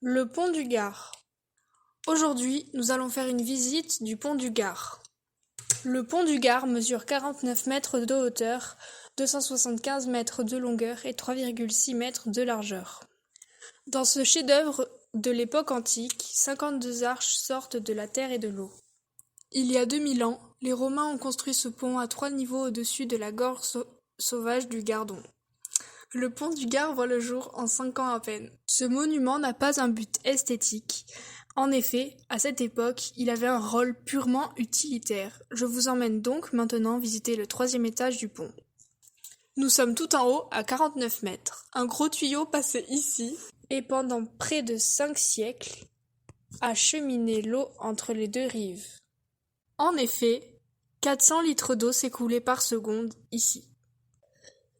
Le pont du Gard. Aujourd'hui, nous allons faire une visite du pont du Gard. Le pont du Gard mesure 49 mètres de hauteur, 275 mètres de longueur et 3,6 mètres de largeur. Dans ce chef-d'œuvre de l'époque antique, 52 arches sortent de la terre et de l'eau. Il y a 2000 ans, les Romains ont construit ce pont à 3 niveaux au-dessus de la gorge sauvage du Gardon. Le pont du Gard voit le jour en 5 ans à peine. Ce monument n'a pas un but esthétique. En effet, à cette époque, il avait un rôle purement utilitaire. Je vous emmène donc maintenant visiter le 3e étage du pont. Nous sommes tout en haut, à 49 mètres. Un gros tuyau passait ici et pendant près de 5 siècles a cheminé l'eau entre les deux rives. En effet, 400 litres d'eau s'écoulaient par seconde ici.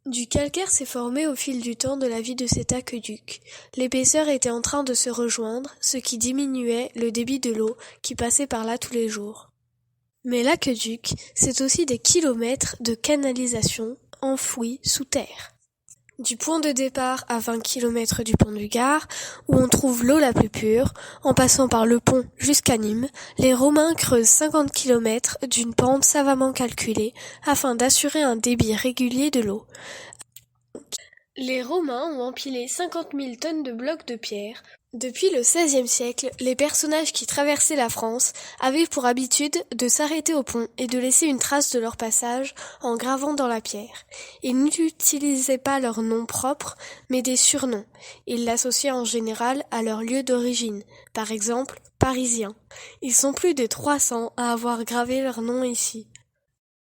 Du calcaire s'est formé au fil du temps de la vie de cet aqueduc. L'épaisseur était en train de se rejoindre, ce qui diminuait le débit de l'eau qui passait par là tous les jours. Mais l'aqueduc, c'est aussi des kilomètres de canalisation enfouis sous terre. Du point de départ à 20 km du pont du Gard, où on trouve l'eau la plus pure, en passant par le pont jusqu'à Nîmes, les Romains creusent 50 km d'une pente savamment calculée afin d'assurer un débit régulier de l'eau. Les Romains ont empilé 50 000 tonnes de blocs de pierre. Depuis le XVIe siècle, les personnages qui traversaient la France avaient pour habitude de s'arrêter au pont et de laisser une trace de leur passage en gravant dans la pierre. Ils n'utilisaient pas leur nom propre, mais des surnoms. Ils l'associaient en général à leur lieu d'origine, par exemple Parisiens. Ils sont plus de 300 à avoir gravé leur nom ici.